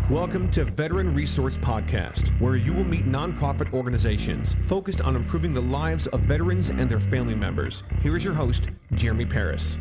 Welcome to Veteran Resource Podcast, where you will meet nonprofit organizations focused on improving the lives of veterans and their family members. Here is your host, Jeremy Paris.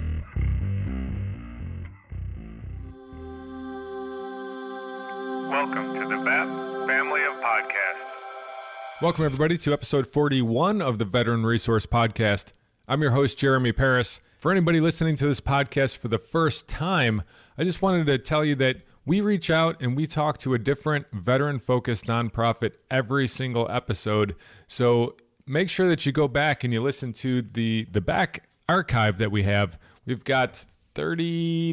Welcome to the VAP family of podcasts. Welcome, everybody, to episode 41 of the Veteran Resource Podcast. I'm your host, Jeremy Paris. For anybody listening to this podcast for the first time, I just wanted to tell you that we reach out and we talk to a different veteran-focused nonprofit every single episode. So make sure that you go back and you listen to the back archive that we have. We've got 40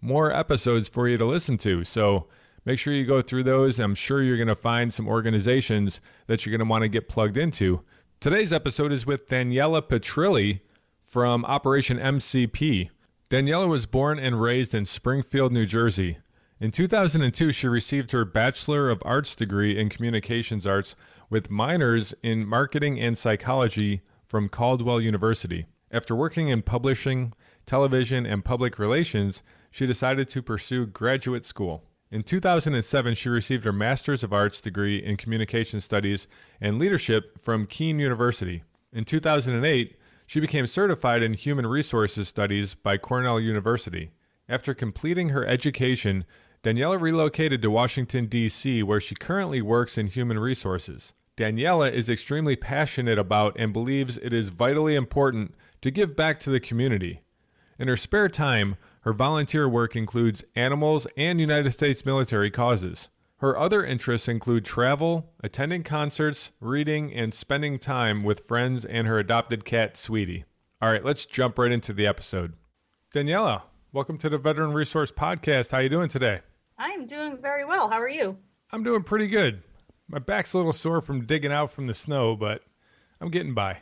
more episodes for you to listen to. So make sure you go through those. I'm sure you're going to find some organizations that you're going to want to get plugged into. Today's episode is with Daniela Petrilli from Operation MCP. Daniela was born and raised in Springfield, New Jersey. In 2002, she received her Bachelor of Arts degree in Communications Arts with minors in Marketing and Psychology from Caldwell University. After working in publishing, television, and public relations, she decided to pursue graduate school. In 2007, she received her Master's of Arts degree in Communication Studies and Leadership from Kean University. In 2008, she became certified in Human Resources Studies by Cornell University. After completing her education, Daniela relocated to Washington, D.C., where she currently works in human resources. Daniela is extremely passionate about and believes it is vitally important to give back to the community. In her spare time, her volunteer work includes animals and United States military causes. Her other interests include travel, attending concerts, reading, and spending time with friends and her adopted cat, Sweetie. All right, let's jump right into the episode. Daniela, welcome to the Veteran Resource Podcast. How are you doing today? I'm doing very well. How are you? I'm doing pretty good. My back's a little sore from digging out from the snow, but I'm getting by.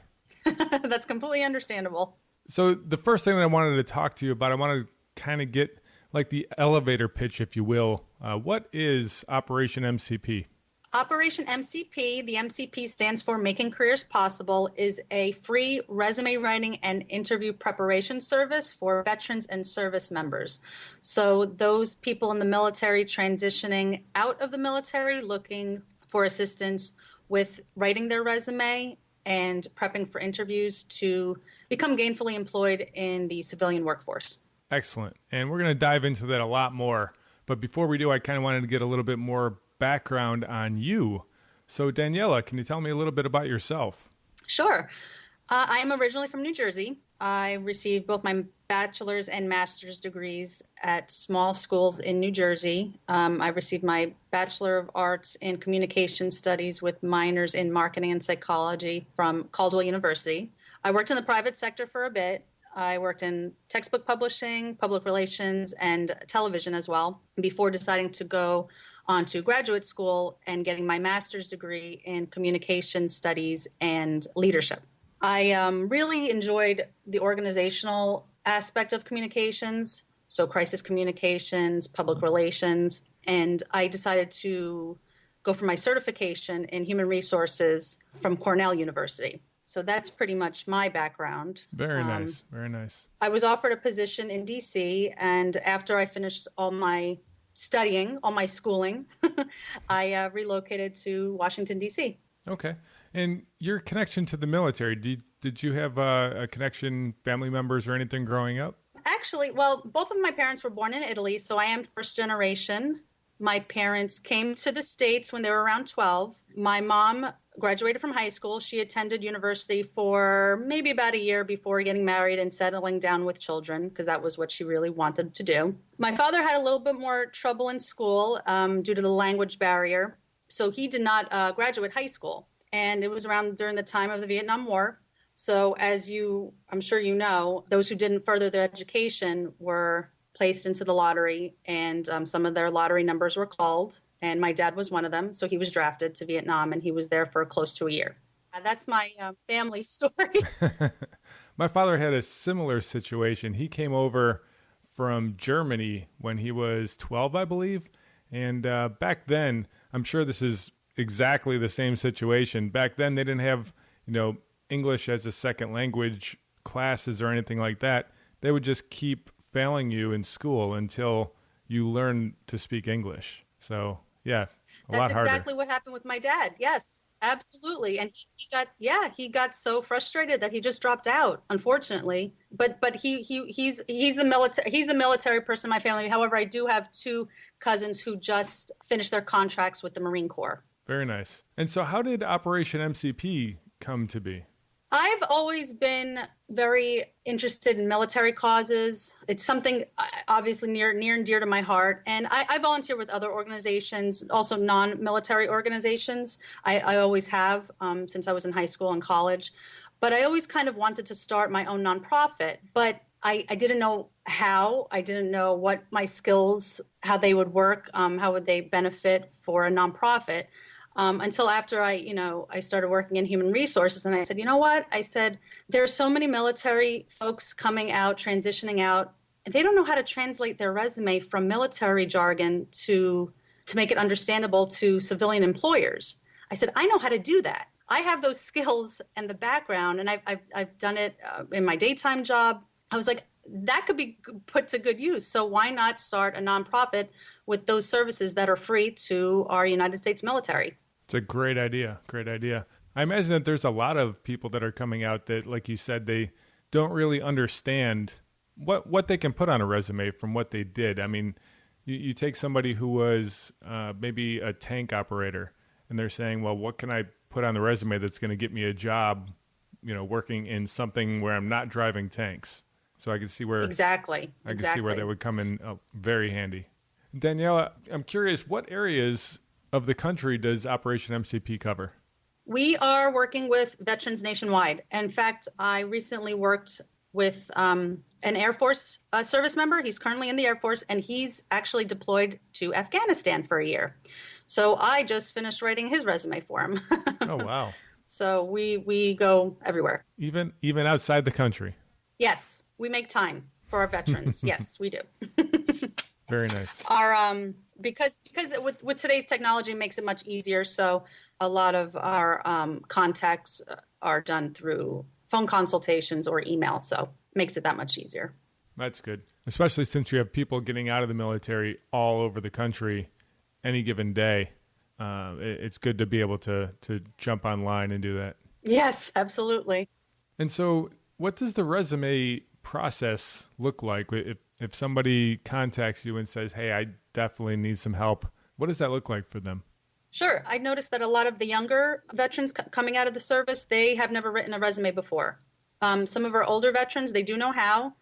That's completely understandable. So the first thing that I wanted to talk to you about, I wanted to kind of get like the elevator pitch, if you will. What is Operation MCP? Operation MCP, the MCP stands for Making Careers Possible, is a free resume writing and interview preparation service for veterans and service members. So those people in the military transitioning out of the military looking for assistance with writing their resume and prepping for interviews to become gainfully employed in the civilian workforce. Excellent. And we're going to dive into that a lot more. But before we do, I kind of wanted to get a little bit more background on you. So Daniela, can you tell me a little bit about yourself? Sure. I am originally from New Jersey. I received both my bachelor's and master's degrees at small schools in New Jersey. I received my Bachelor of Arts in Communication Studies with minors in Marketing and Psychology from Caldwell University. I worked in the private sector for a bit. I worked in textbook publishing, public relations, and television as well, before deciding to go on to graduate school and getting my master's degree in communication studies and leadership. I really enjoyed the organizational aspect of communications, so crisis communications, public relations, and I decided to go for my certification in human resources from Cornell University. So that's pretty much my background. Very nice. Very nice. I was offered a position in D.C., and after I finished all my studying, all my schooling, I relocated to Washington, D.C. Okay. And your connection to the military, did you have a connection, family members or anything growing up? Actually, well, both of my parents were born in Italy, so I am first generation. My parents came to the States when they were around 12. My mom graduated from high school. She attended university for maybe about a year before getting married and settling down with children, because that was what she really wanted to do. My father had a little bit more trouble in school due to the language barrier, so he did not graduate high school. And it was around during the time of the Vietnam War. So as I'm sure you know, those who didn't further their education were placed into the lottery, and some of their lottery numbers were called. And my dad was one of them. So he was drafted to Vietnam, and he was there for close to a year. That's my family story. My father had a similar situation. He came over from Germany when he was 12, I believe. And back then, I'm sure this is exactly the same situation. Back then, they didn't have, English as a second language classes or anything like that. They would just keep failing you in school until you learn to speak English. So yeah, a lot That's harder. exactly what happened with my dad. Yes, absolutely. And he got so frustrated that he just dropped out, unfortunately. But he's the military person in my family. However, I do have two cousins who just finished their contracts with the Marine Corps. Very nice. And so how did Operation MCP come to be? I've always been very interested in military causes. It's something obviously near and dear to my heart. And I volunteer with other organizations, also non-military organizations. I always have since I was in high school and college. But I always kind of wanted to start my own nonprofit. But I didn't know how. I didn't know what my skills, how they would work, how would they benefit for a nonprofit. Until after I started working in human resources, and I said, you know what? I said, there are so many military folks coming out, transitioning out, and they don't know how to translate their resume from military jargon to make it understandable to civilian employers. I said, I know how to do that. I have those skills and the background, and I've done it in my daytime job. I was like, that could be put to good use. So why not start a nonprofit with those services that are free to our United States military? It's a great idea. Great idea. I imagine that there's a lot of people that are coming out that, like you said, they don't really understand what they can put on a resume from what they did. I mean, you take somebody who was maybe a tank operator, and they're saying, well, what can I put on the resume that's going to get me a job, working in something where I'm not driving tanks? So I can see where Exactly. I can see where that would come in very handy. Daniela, I'm curious, what areas of the country does Operation MCP cover? We are working with veterans nationwide. In fact, I recently worked with an Air Force service member. He's currently in the Air Force, and he's actually deployed to Afghanistan for a year. So I just finished writing his resume for him. Oh, wow. So we go everywhere. Even outside the country? Yes, we make time for our veterans. Yes, we do. Very nice. Our because with today's technology, it makes it much easier. So a lot of our contacts are done through phone consultations or email. So it makes it that much easier. That's good, especially since you have people getting out of the military all over the country any given day. It's good to be able to jump online and do that. Yes, absolutely. And so what does the resume process look like? If somebody contacts you and says, hey, I definitely need some help, what does that look like for them? Sure. I noticed that a lot of the younger veterans coming out of the service, they have never written a resume before. Some of our older veterans, they do know how.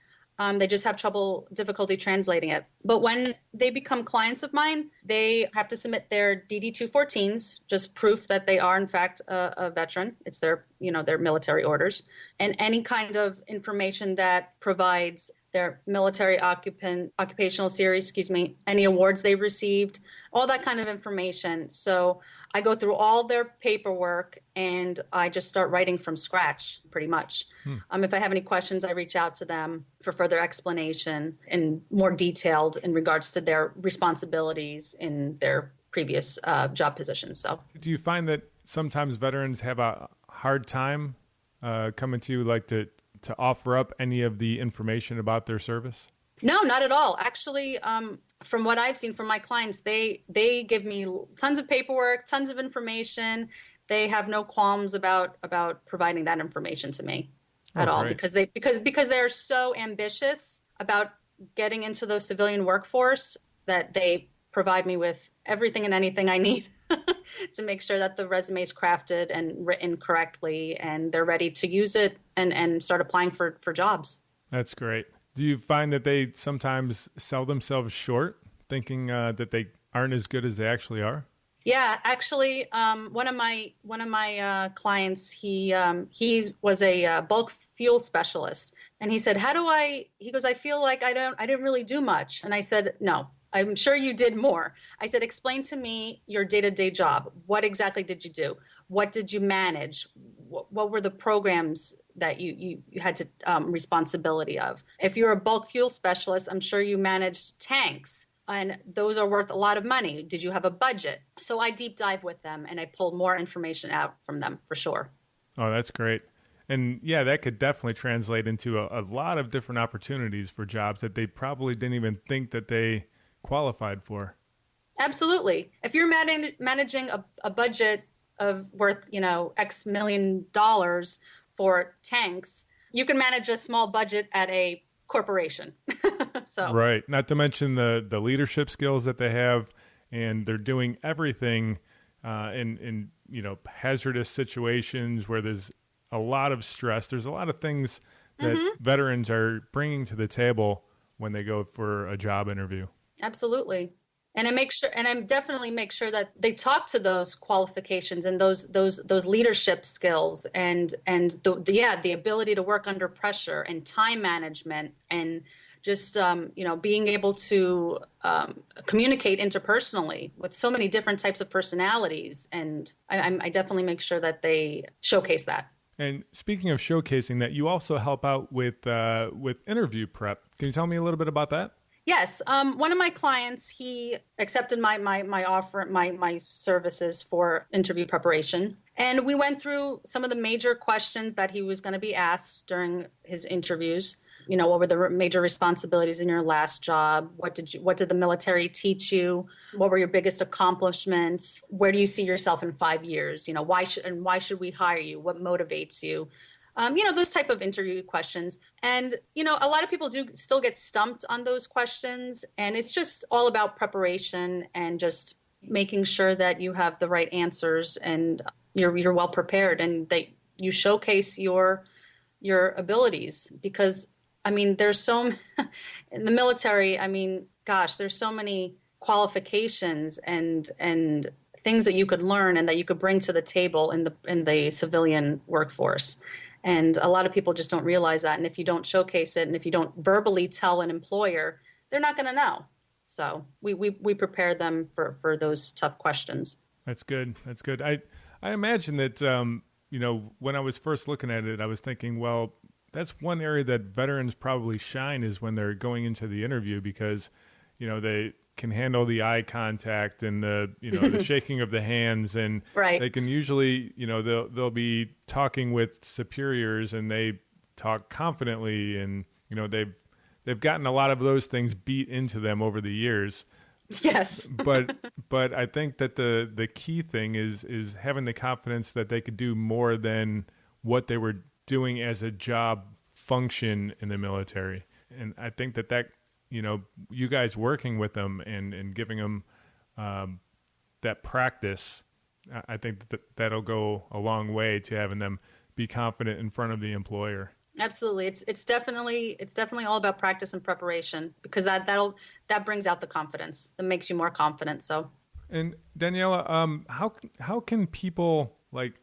They just have difficulty translating it. But when they become clients of mine, they have to submit their DD-214s, just proof that they are in fact a veteran. It's their military orders, and any kind of information that provides their military occupational series, any awards they've received, all that kind of information. So I go through all their paperwork and I just start writing from scratch, pretty much. If I have any questions, I reach out to them for further explanation and more detailed in regards to their responsibilities in their previous job positions. So, do you find that sometimes veterans have a hard time coming to you, like to offer up any of the information about their service? No, not at all. Actually, from what I've seen from my clients, they give me tons of paperwork, tons of information. They have no qualms about providing that information to me at all, because they're so ambitious about getting into the civilian workforce that they provide me with everything and anything I need to make sure that the resume is crafted and written correctly, and they're ready to use it and start applying for jobs. That's great. Do you find that they sometimes sell themselves short, thinking that they aren't as good as they actually are? Yeah, actually, one of my clients, he was a bulk fuel specialist, and he said, he goes, I feel like I didn't really do much. And I said, no, I'm sure you did more. I said, explain to me your day-to-day job. What exactly did you do? What did you manage? What were the programs that you had to responsibility of? If you're a bulk fuel specialist, I'm sure you managed tanks, and those are worth a lot of money. Did you have a budget? So I deep dive with them, and I pulled more information out from them for sure. Oh, that's great. And yeah, that could definitely translate into a lot of different opportunities for jobs that they probably didn't even think that they qualified for. Absolutely. If you're managing a budget of worth, X million dollars for tanks, you can manage a small budget at a corporation. So Right. Not to mention the leadership skills that they have, and they're doing everything in hazardous situations where there's a lot of stress. There's a lot of things that veterans are bringing to the table when they go for a job interview. Absolutely. And I definitely make sure that they talk to those qualifications and those leadership skills and the ability to work under pressure and time management and just being able to communicate interpersonally with so many different types of personalities. And I definitely make sure that they showcase that. And speaking of showcasing that, you also help out with interview prep. Can you tell me a little bit about that? Yes. One of my clients, he accepted my offer, my services for interview preparation. And we went through some of the major questions that he was going to be asked during his interviews. What were the major responsibilities in your last job? What did the military teach you? What were your biggest accomplishments? Where do you see yourself in 5 years? Why should we hire you? What motivates you? Those type of interview questions. And, a lot of people do still get stumped on those questions. And it's just all about preparation and just making sure that you have the right answers and you're well prepared and that you showcase your abilities. Because, there's so in the military, there's so many qualifications and things that you could learn and that you could bring to the table in the civilian workforce. And a lot of people just don't realize that. And if you don't showcase it and if you don't verbally tell an employer, they're not going to know. So we prepare them for those tough questions. That's good. That's good. I imagine that, when I was first looking at it, I was thinking, well, that's one area that veterans probably shine is when they're going into the interview because, they can handle the eye contact and the the shaking of the hands, and right. They can usually they'll be talking with superiors and they talk confidently, and they've gotten a lot of those things beat into them over the years. Yes. but I think that the key thing is having the confidence that they could do more than what they were doing as a job function in the military. And I think that you guys working with them and giving them that practice, I think that'll go a long way to having them be confident in front of the employer. Absolutely. It's definitely all about practice and preparation because that brings out the confidence, that makes you more confident. So. And Daniela, how can people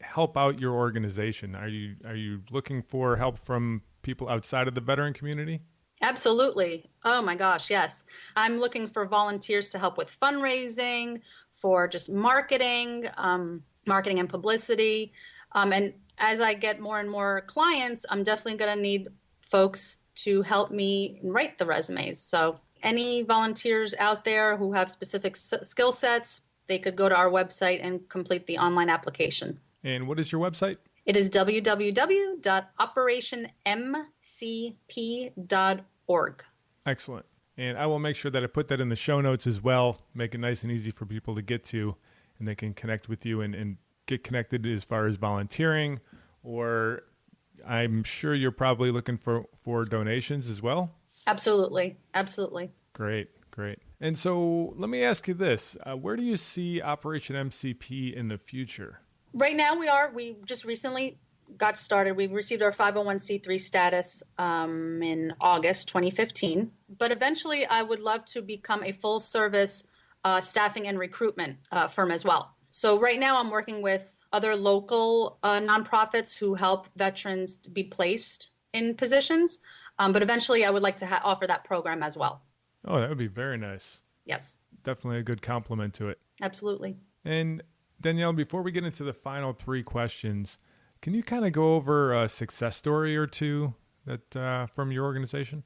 help out your organization? Are you looking for help from people outside of the veteran community? Absolutely. Oh my gosh, yes. I'm looking for volunteers to help with fundraising, for just marketing and publicity. And as I get more and more clients, I'm definitely going to need folks to help me write the resumes. So any volunteers out there who have specific skill sets, they could go to our website and complete the online application. And what is your website? It is www.operationmcp.org. Excellent. And I will make sure that I put that in the show notes as well, make it nice and easy for people to get to, and they can connect with you and get connected as far as volunteering, or I'm sure you're probably looking for donations as well. Absolutely. Great. And so let me ask you this. Where do you see Operation MCP in the future? Right now we just recently got started. We received our 501c3 status in August 2015. But eventually I would love to become a full service staffing and recruitment firm as well. So right now I'm working with other local nonprofits who help veterans be placed in positions. But eventually I would like to offer that program as well. Oh, that would be very nice. Yes. Definitely a good compliment to it. Absolutely. And Danielle, before we get into the final three questions, can you kind of go over a success story or two that from your organization?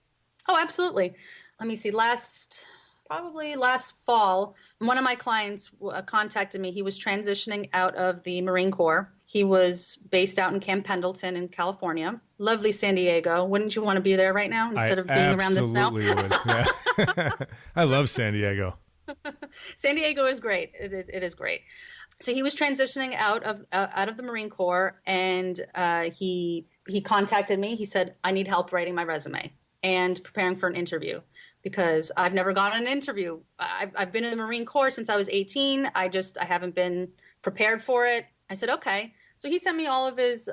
Oh, absolutely. Let me see. Last probably last fall, one of my clients contacted me. He was transitioning out of the Marine Corps. He was based out in Camp Pendleton in California. Lovely San Diego. Wouldn't you want to be there right now instead of being around the snow? Absolutely would. Yeah. I love San Diego. San Diego is great. It is great. So he was transitioning out of the Marine Corps, and he contacted me. He said, "I need help writing my resume and preparing for an interview because I've never gotten an interview. I've been in the Marine Corps since I was 18. I haven't been prepared for it." I said, "Okay." So he sent me all of his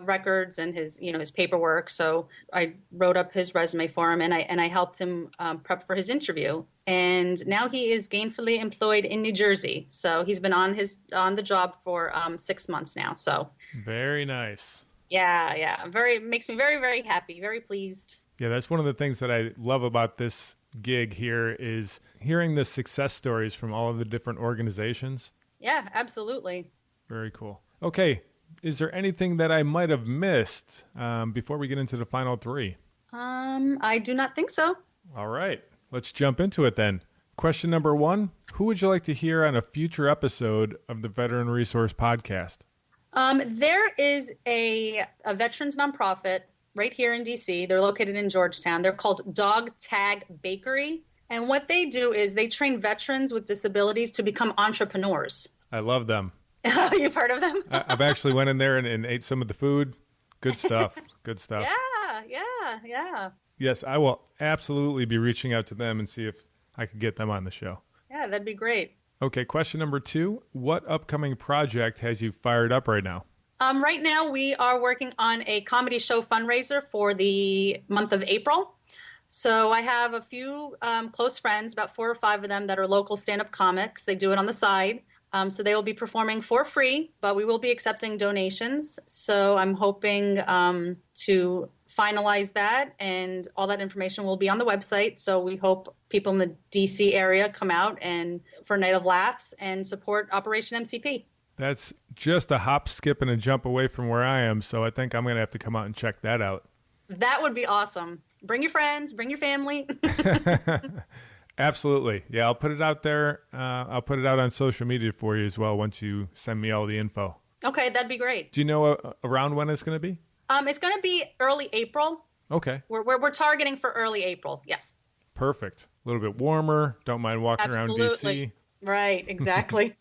records and his paperwork. So I wrote up his resume for him, and I helped him prep for his interview. And now he is gainfully employed in New Jersey. So he's been on the job for 6 months now. So very nice. Yeah. Makes me very, very happy, very pleased. Yeah, that's one of the things that I love about this gig here is hearing the success stories from all of the different organizations. Yeah, absolutely. Very cool. Okay, is there anything that I might have missed before we get into the final three? I do not think so. All right, let's jump into it then. Question number 1, who would you like to hear on a future episode of the Veteran Resource Podcast? There is a veterans nonprofit right here in D.C. They're located in Georgetown. They're called Dog Tag Bakery. And what they do is they train veterans with disabilities to become entrepreneurs. I love them. You've heard of them? I've actually went in there and ate some of the food. Good stuff. Good stuff. Yeah. Yes, I will absolutely be reaching out to them and see if I could get them on the show. Yeah, that'd be great. Okay, question number 2. What upcoming project has you fired up right now? Right now, we are working on a comedy show fundraiser for the month of April. So I have a few close friends, about 4 or 5 of them that are local stand-up comics. They do it on the side. So they will be performing for free, but we will be accepting donations. So I'm hoping to finalize that, and all that information will be on the website. So we hope people in the DC area come out and for a night of laughs and support Operation MCP. That's just a hop, skip, and a jump away from where I am. So I think I'm going to have to come out and check that out. That would be awesome. Bring your friends, bring your family. Absolutely. Yeah, I'll put it out there. I'll put it out on social media for you as well once you send me all the info. Okay, that'd be great. Do you know around when it's going to be? It's going to be early April. Okay. We're targeting for early April. Yes. Perfect. A little bit warmer. Don't mind walking around DC. Right, exactly.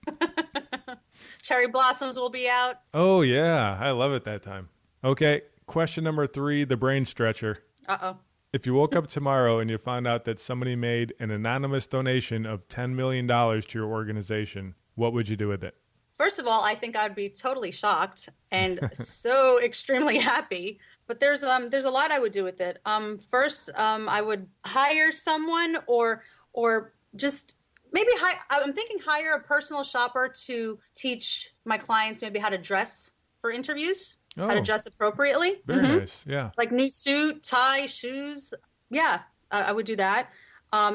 Cherry blossoms will be out. Oh, yeah. I love it that time. Okay. Question number 3, the brain stretcher. Uh-oh. If you woke up tomorrow and you found out that somebody made an anonymous donation of $10 million to your organization, what would you do with it? First of all, I think I'd be totally shocked and so extremely happy. But there's a lot I would do with it. First, I would hire someone or just maybe I'm thinking hire a personal shopper to teach my clients maybe how to dress for interviews. How to dress appropriately. Very nice, yeah. Like new suit, tie, shoes. Yeah, I would do that.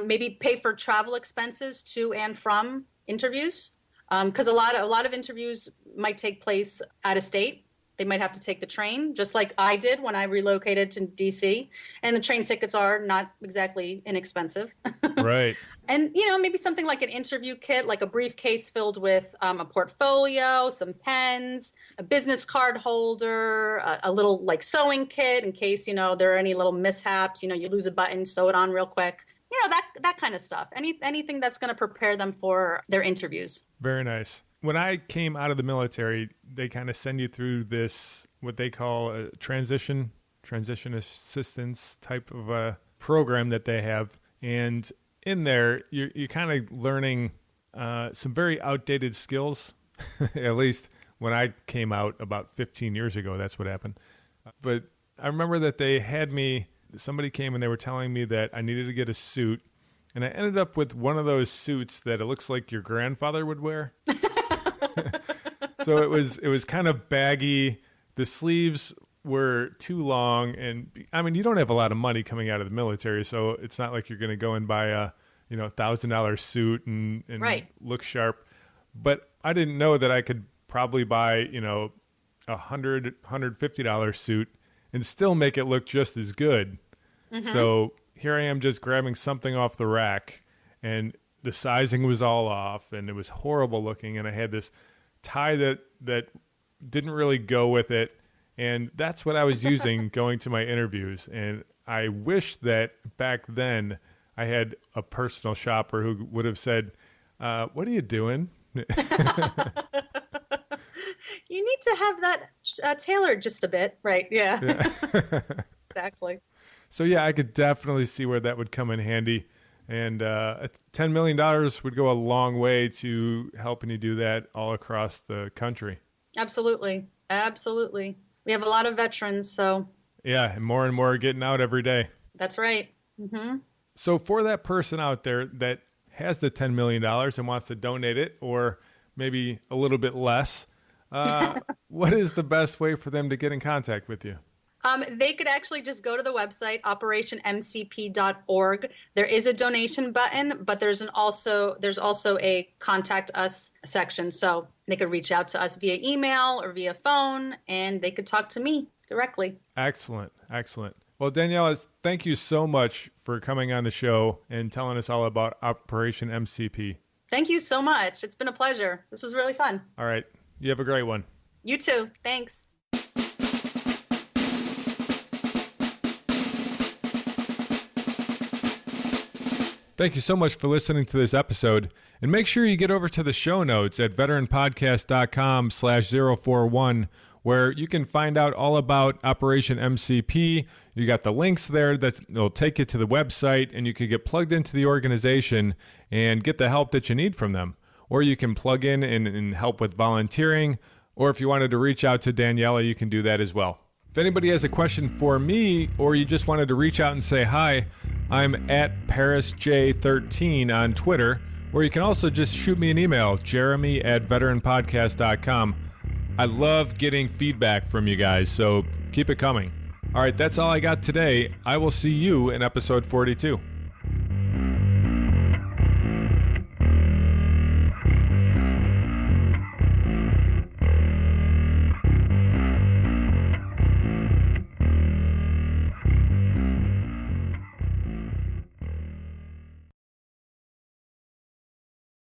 Maybe pay for travel expenses to and from interviews. Because a lot of interviews might take place out of state. They might have to take the train, just like I did when I relocated to D.C. And the train tickets are not exactly inexpensive. Right. And, maybe something like an interview kit, like a briefcase filled with a portfolio, some pens, a business card holder, a little like sewing kit in case, there are any little mishaps, you lose a button, sew it on real quick. That kind of stuff. Anything that's going to prepare them for their interviews. Very nice. When I came out of the military, they kind of send you through this, what they call a transition assistance type of a program that they have. And in there, you're kind of learning some very outdated skills. At least when I came out about 15 years ago, that's what happened. But I remember that somebody came and they were telling me that I needed to get a suit. And I ended up with one of those suits that it looks like your grandfather would wear. So it was kind of baggy. The sleeves were too long, and I mean, you don't have a lot of money coming out of the military, so it's not like you're going to go and buy a $1,000 suit and right. Look sharp. But I didn't know that I could probably buy a $150 suit and still make it look just as good. Mm-hmm. So here I am just grabbing something off the rack, and the sizing was all off, and it was horrible looking, and I had this tie that didn't really go with it, and that's what I was using going to my interviews. And I wish that back then I had a personal shopper who would have said, what are you doing? You need to have that tailored just a bit, right? Yeah. Exactly. So yeah, I could definitely see where that would come in handy. And $10 million would go a long way to helping you do that all across the country. Absolutely. Absolutely. We have a lot of veterans, so. Yeah, and more are getting out every day. That's right. Mm-hmm. So for that person out there that has the $10 million and wants to donate it, or maybe a little bit less, what is the best way for them to get in contact with you? They could actually just go to the website, operationmcp.org. There is a donation button, but there's also a contact us section. So they could reach out to us via email or via phone, and they could talk to me directly. Excellent. Excellent. Well, Daniela, thank you so much for coming on the show and telling us all about Operation MCP. Thank you so much. It's been a pleasure. This was really fun. All right. You have a great one. You too. Thanks. Thank you so much for listening to this episode. And make sure you get over to the show notes at veteranpodcast.com/041, where you can find out all about Operation MCP. You got the links there that will take you to the website, and you can get plugged into the organization and get the help that you need from them. Or you can plug in and help with volunteering. Or if you wanted to reach out to Daniela, you can do that as well. If anybody has a question for me, or you just wanted to reach out and say hi, I'm at ParisJ13 on Twitter, or you can also just shoot me an email, jeremy@veteranpodcast.com. I love getting feedback from you guys, so keep it coming. All right, that's all I got today. I will see you in episode 42.